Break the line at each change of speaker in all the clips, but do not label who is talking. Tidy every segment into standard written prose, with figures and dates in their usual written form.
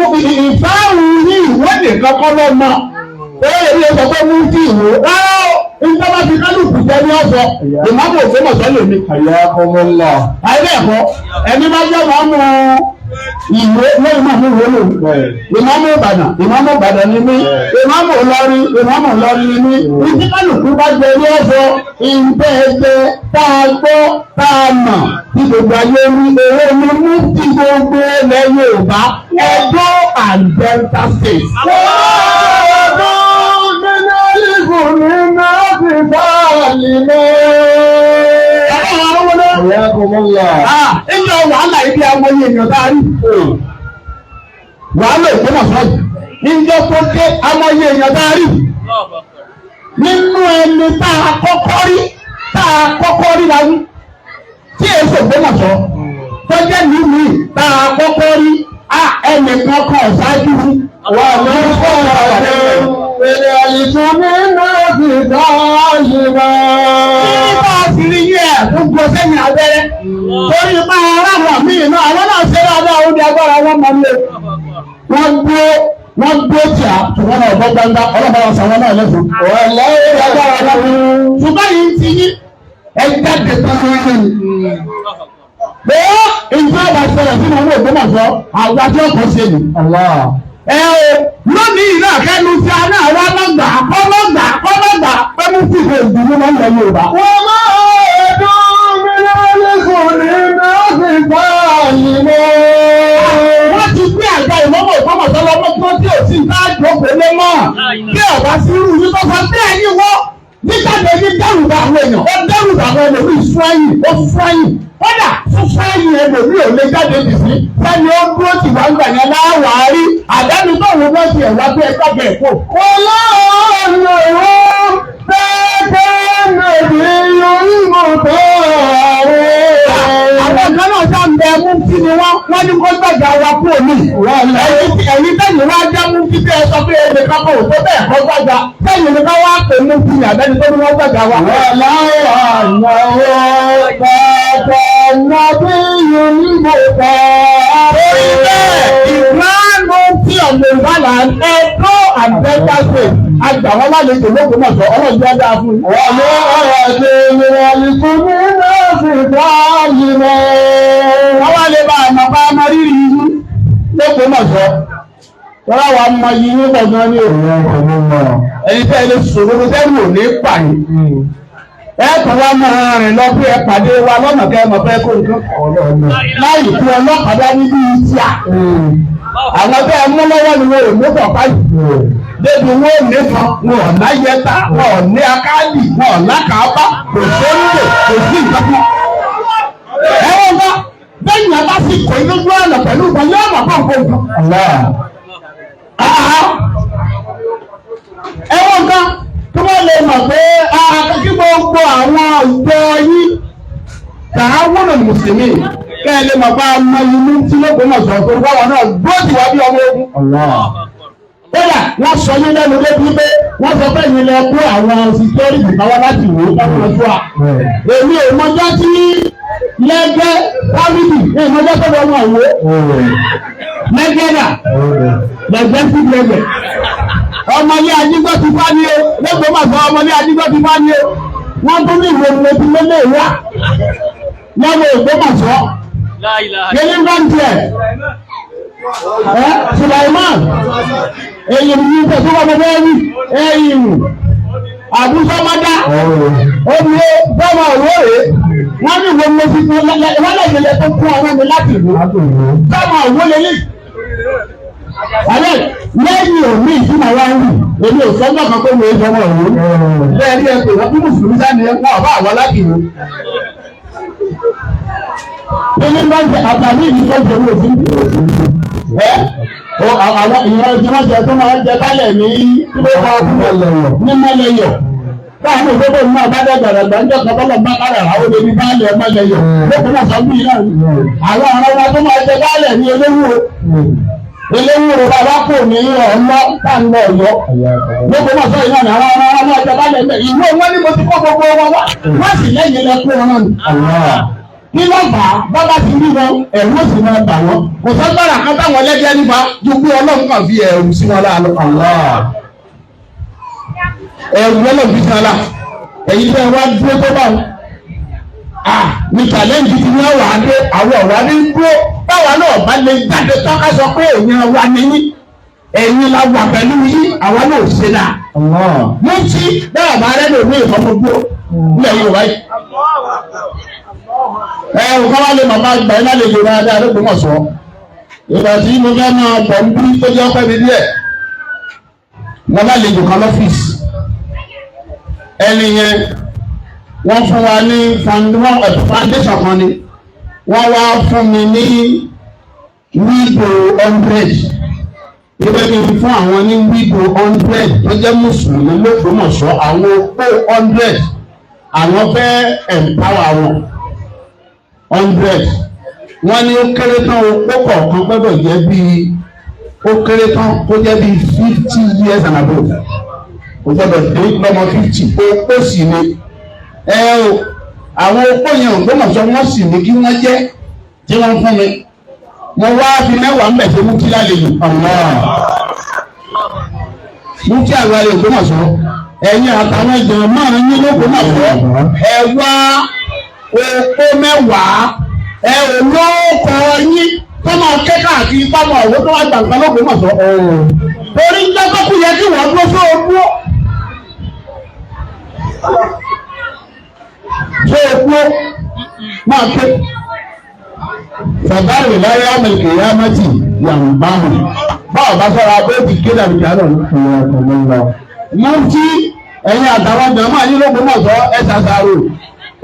ìfáàrù yìí ìwọ́de kankan lọ mọ èyí sọ pé mú sí ìwò rárá ìjọba fi kálukú jẹ ní ọ̀sọ̀ ìmáàmù Ògbómọ̀ṣọ́ lèmi. àìbẹ́ẹ̀kọ́ ẹni bá jẹ́ ìmáàmù ìwé lẹ́yìn máa mú ìwé lò ìmáàmù Ìbàdàn ni mí ìmáàmù Ìlọrin ni mí ìdí kálukú bá jẹ ní ọ̀sọ̀ ìgbẹ́ ẹgbẹ́ tá a gbọ́ tá a mọ̀ tí gbogbo ayé rí owó ní mú tí gbogbo ilẹ̀ Yorùbá Ẹdó and Delta State. Ìjọ wàhálà ibi amọ̀yé èèyàn tá a rí. Wàhálà Ògbómọ̀ṣọ́ yìí. Ìjọ tó dé amọ̀yé èèyàn tá a rí. Nínú ẹni tá a kọ́kọ́ rí la wí. Tí èso Ògbómọ̀ṣọ́ tó jẹ́ nínú tá a kọ́kọ́ rí ẹnìkan kan ṣáájú rí. Wà ló ń kọ́ ọ̀rọ̀ èrè àyíkún nínú ìdá ìlà. Nígbà tí rí yẹ gbogbo sẹ́yìn abẹ́rẹ́. Torí máa ráwọ̀ míì náà, àwọn náà ṣe dáadáa ó di agbára wọn mọ̀ lé. Wọ́n gbó tí a ṣùgbọ́n náà ọ̀gbọ́n gbangba ọlọ́pàá wọn sàwọn náà lẹ́sùn. Ọ̀lẹ́ agbára lọ́wọ́. Ṣùgbọ́n yìí ti yí ẹgbẹ́ tẹ̀tọ́ lórí ni. Bẹ́ẹ̀ ìjọba ìṣẹ̀lẹ̀ sínú owó Ògbómọ̀ṣọ́ àwọn tí ọkọ̀ ṣe ni. Lónìí náà kẹ́nu tí a náà wá lọ́gbà kọ́lọ́gbà pẹ́mú sí ìwé ìdúró máa ń lọ Yorùbá. Wọ́n máa ẹ̀dùn mílíọ̀nù ní mẹ́rin báyìí mọ́. Wọ́n ti gbé àgbà ìmọ̀mọ̀ Ògbómọ̀ṣọ́ lọ́mọ́ tí wọ́n tí ò sí ìdájọ́ lé mọ́. Bí ọ̀gá sí irú yìí tó sọ bẹ́ẹ̀ ni wọ́n nígbàdé ní dẹ́rùbà àwọn èèyàn ó dẹ́rùbà àwọn ẹlòmíì fúráyìn kódà fúráyìn ẹlòmíì ò lè jáde bìsí sẹ́ni ó dúró tì wá ń gbà yẹn láwàárí àdáni tó wọ́n bá ti ẹ̀wá bí ẹ̀ka bẹ̀ kó. Ọlọ́run ọ̀rọ̀ bẹ́ẹ̀ mẹ́bí yorùbá tó àwọn kan náà sá ń bẹ mú kí ni wọ́n ní kó gbàgbà wa kúrò ní. Ẹ̀yin tẹ̀yìn wá jẹ́ mú kí bí ẹ sọ pé ẹ̀mí kápọ̀ ò tó bẹ́ẹ̀ kọ́ gbàgbà tẹ̀yìn ní ká wá pè mú kí ni àbẹ́ni tó ní wọ́n gbàgbà wa. Ọlọ́run àyàwó bàbá nàbí yorùbá tó. Orí bẹ́ẹ̀ ìgbàanú tí ọ̀nà ìbálà Ẹdó and Delta State àgbà wọn lálejò l'Ógbómọ̀ṣọ́ ọlọ́run jẹ́ dáa fún un. Ọlọ́run àti ìrìnàlì fún mi náà sì dá yìí mọ́. Wọ́n wá lè bá àmọ́ bá ọmọ rírì yìí l'Ógbómọ̀ṣọ́. Tọ́lá wa mọ yìí ní gbọ̀ngàn ní òun. Ẹni tẹ́ ilé ṣòro tẹ́lú ò ní pààyè. Ẹ̀kọ́ wa máa rìn lọ bí ẹ pàdé wa lọ́nà kẹ́ ẹ mọ̀ fẹ́ kó nǹkan. Láì kú ọlọ́pàá níbi ìṣíà. Àwọn bẹ́ẹ̀ mú lọ́wọ́ ni wọ́n ò mú kọ̀ọ̀ká yìí. Débi wọ́n ò ní kan, wọn ò láyẹta, wọn ò ní akáàlì, wọn ò lákàábá, kò sóńdè, kò sí ìtọ́kùn. Ẹ̀wọ̀n bá bẹ́ẹ̀ ni a bá sì kọ́ inú gbọ́ ọ̀nà pẹ̀lú ìgbà yóò mọ̀ fún nǹkan. Ẹ̀wọ̀n kan kí wọ́n lè mọ̀ pé kí gbogbo àwọn ìjọ yìí tààwọn mùsùlùmí kẹ́ ẹ lè mọ̀ bá ọmọ inú tí l'Ógbómọ̀ṣọ́ tó wọ́n náà gbóòtì wá bí ọmọ ogun. Kódà wọ́n sọ yín lẹ́nu débi pé wọ́n sọ pé yín lọ kó àwọn síkírọ́rìtì káwá láti wò ó káwọn ojú à. Èmi ò mọjọ́ tí lẹ́gẹ́ fámìlì ní ìmọ̀jọ́ tó wọ́n wọ̀ wò. Lẹ́gẹ́dà lẹ́gẹ́ sí lẹ́gẹ́. Ọmọlé Ajígbọ́ ti fá ní o, l'Ógbómọ̀ṣọ́ ọmọlé Ajígbọ́ ti fá ní o. Wọ́n tún ní ìwé ìrètí lélẹ̀ wá. Lọ́wọ́ Ògbómọ̀ṣọ́. Yẹ́nì bá ń tiẹ̀. Sulaiman. Èyí ni yín tẹ̀sí wọn bẹ́ẹ̀ rí. Ẹ̀yìn àbúsọ́mọ́dá. Omi bọ́mọ̀ òwúrè. Wọ́n ní ìwé mo fi wọ́n lẹ́yìn tó kún ọmọ mi láti ìlú. Bọ́mọ̀ òwúrè lè. Àlẹ́ lẹ́yìn òní ìtumọ̀ wa ń rù. Èmi ò sọ́jọ́ kan pé mo ń sọmọ òwú. Bẹ́ẹ̀ ni ẹ pè wọ́n bí Mùsùlùmí sáni ẹ wọ́n ọ̀bá àwọn láti ìlú. Ilé máa ń jẹ àtàlí ìlú tó jẹ owó fún àwọn ìran tí wọ́n jẹ tó máa ń jẹ bálẹ̀ ní mọ́lẹ́yọ̀. Káàkiri òṣèlú náà bá dẹ́gbẹ̀rẹ̀gbẹ̀ ń jẹ́ kọ́kọ́lọ̀ bá kárẹ̀ àwọn olè ní bálẹ̀ mọ́lẹ́yọ̀. Lókùn náà sọ́gbù yìí náà ni. Àwọn ọ̀rọ̀ wa tó máa jẹ bálẹ̀ ní eléwúro. Eléwúro bàbá kò ní ọ̀lọ́ táǹlọ̀ ọ̀yọ́. Lókùn náà sọ yìí náà ni àwọn ọ̀rọ̀ wa máa jẹ bálẹ̀ mẹ́. Ìwé wọn ni mo ti kọ́ gbogbo wọn wá. Wọ́n sì lẹ́yìn lẹ́kún wọn náà ni. kí ló fà á bábá ti rí wọn ẹ̀rù ó sì máa bà wọ́n kò sọ́gbàrà kan táwọn ẹlẹ́gẹ́ nípa ju pé ọlọ́run kan fi ẹ̀rù sí wọn láàánú ẹ̀rù ọlọ́run fi sí wọn láà èyí tí wọ́n wá dúró tó bá wọn ní challenge ti ní ọ̀wà dé àwọn ọ̀wà ní dúró báwa náà bá lè jáde tán ká sọ pé èèyàn wa nìyí ẹ̀yin la wà pẹ̀lú yí àwa náà ṣe náà mú tí bẹ́ẹ̀ bá rẹ́ lò ní ìfọ̀mọ́gbó nílẹ̀ Yorùbá yìí. Nǹkan wá lè màmá gbà iná lè lò dáadáa lóko mọ̀ sọ. Ìgbà tí mo fẹ́ máa bọ̀ ń bí tó jẹ́ ọpẹ́ mi díẹ̀. Mo bá lè jò kan lọ́fíìsì. Ẹni yẹn wọ́n fún wa ní foundation kan ni. Wọ́n wá fún mi ní wíìdò 100. Ibẹ̀ ni fún àwọn ní wíìdò 100 tó jẹ́ Mùsùlùmí l'Ógbómọ̀ṣọ́ àwọn opó 100. Àwọn fẹ́ empower wọn 100 wọ́n ní ó kéré tán opó kọ̀ọ̀kan gbọ́dọ̀ jẹ́ bíi ó kéré tán kó jẹ́ bíi 50 years and above kò gbọ́dọ̀ dé lọ́mọ 50 opó sì ni àwọn opó yẹn Ògbómọ̀ṣọ́ wọ́n sì ní kí wọ́n jẹ́ tí wọ́n fún mi mo wá fi mẹ́wàá ń bẹ̀ ṣe mú kí lálejò mú kí àwọn alẹ́ Ògbómọ̀ṣọ́ ẹ̀yin àtàwọn ìjọba máa ń yín l'Ógbómọ̀ṣọ́ ẹ wá opó mẹ́wàá ẹ ò lóòkọ yín tó máa kẹ́kọ̀ọ́ àti ìpamọ́ ọ̀wọ́ tó wá gbàgbà l'Ógbómọ̀ṣọ́ torí ń jẹ́ kókó yẹ kí wọ́n dúró sóògbó máa ké sàbáàrì láyé àmìlìkì yá mẹ́tì yàmbáhù báwo bá sọ́ra abẹ́ẹ̀kì kéde àbìkì àlọ́ mú tí ẹ̀yin àtàwọn jàmá yín l'Ógbómọ̀ṣọ́ ẹ̀sàsàrò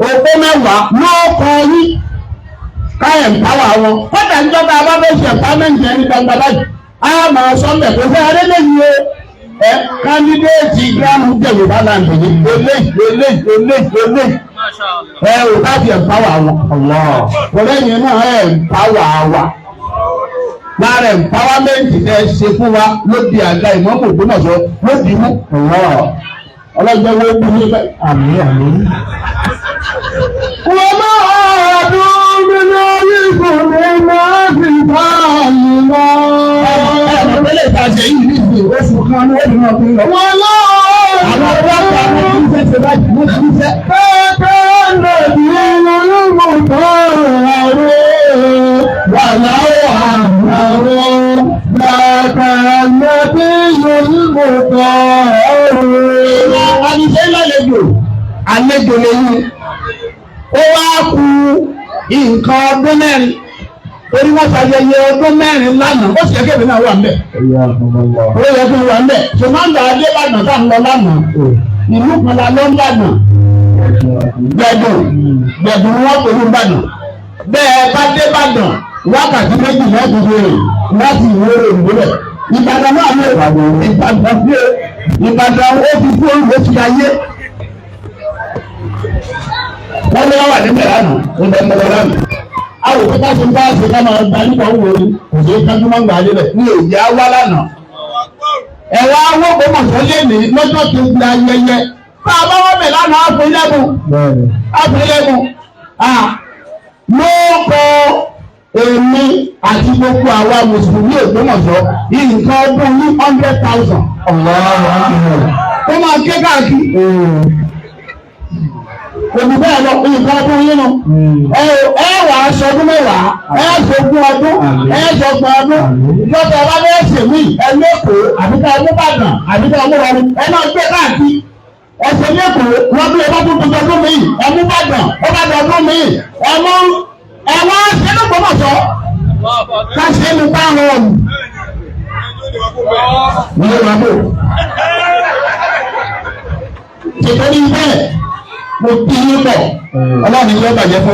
opó mẹ́wàá lóòkọ yín káyẹ̀ pàwọ̀ àwọn kọ́tà ń jọba abábẹ́sẹ̀ pàmẹ́ǹtì ẹni gbangba báyìí a máa sọ mẹ́ pé fẹ́ adélẹ́yìn o kandidéètì gíráàmù jẹ̀wò bá láǹdì ní eléyìí ò káàdì ẹ̀mpáwà wọn kọ̀lẹ́yìn náà ẹ̀mpáwà wa lára ẹ̀mpáwámẹ́ǹtì tẹ́ ṣe fún wa ló di àga ìmọ̀mù Ògbómọ̀ṣọ́ ló di mú ọlọ́jọ́ wo kú ní bẹ́ẹ̀. Àmín. Wọ́n máa dún nínú ìfún mi máa fi bá mi lọ. Ẹ̀rọ ìtajà yìí ní ìsìn oṣù kan ní oṣù náà fi lọ. Wọ́n lọ. Àwọn ọlọ́pàá àwọn tí ń fẹsẹ̀ báyìí ló ti ń fẹ́. Pẹ́ẹ́pẹ́ lòdì nínú mọ̀tò àrò. Wà láwọ̀ àrò. Bàtà lọ́bí lórí mọ̀tò àrò. Àníṣe lálejò, àlejò lẹ́yìn. Ó wá kú nǹkan ọdún mẹ́rin. Orí wọ́n ṣayẹyẹ ọdún mẹ́rin lánàá, ó sì yẹ kébì náà wà ń bẹ̀. Ó yẹ kí n wà ń bẹ̀. Ṣùgbọ́n Adébàdàn tá ń lọ lánàá, ìlú kan la lọ ń bàdàn. Gbẹ̀dùn wọn pẹ̀lú Ìbàdàn. Bẹ́ẹ̀ bá Débàdàn, wákàtí méjì lẹ́kùn rẹ̀ láti ìwé rẹ̀ ìmúlẹ̀. Ìbàdàn náà lè Ìbàdàn ó fi kú olùwé ti ayé. Wọ́n lé wà níbẹ̀ lánàá, ìbẹ̀rẹ̀ lánàá. Àwọn òkúta ṣe ń bá ṣe ká máa gba nípa owó orí, kò sí kájú máa ń gbà débẹ̀ ní èyí á wá lánàá. Ẹ̀wọ̀n awó Ògbómọ̀ṣọ́ lé ní lọ́jọ́ tó ń gba ayẹyẹ. Bá a bá wọ́n bẹ̀ lánàá, á fún ilẹ̀kùn. Ló kọ èmi àti gbogbo àwa Mùsùlùmí Ògbómọ̀ṣọ́ nǹkan ọdún ní 100,000. Ó máa ké káàkiri. Òbí lọ nǹkan ọdún yín nu. Ẹ wà aṣọ ọdún mẹ́wàá, ẹ ṣogún ọdún, ẹ ṣọgbọ̀n ọdún. Lọ́tọ̀ ọba bẹ́ẹ̀ ṣèwí ẹ lẹ́kọ̀ọ́ àbíká ọmú Ìbàdàn àbíká ọmú Ìlọrin ẹ náà gbé káàkiri. Ẹsẹ̀ lẹ́kọ̀ọ́ wọ́n bí ọba tuntun ọdún mi, ẹmú Ìbàdàn, ọba ọdún mi, ẹ̀wọ̀n ṣẹ́ l'Ógbómọ̀ṣọ́ ká ṣe ní báwọn ọ̀nù. Ilé wa bò. Tètè ní bẹ́ẹ̀ mo kí yín bọ̀, ọlọ́run ní yóò bàjẹ́ fún.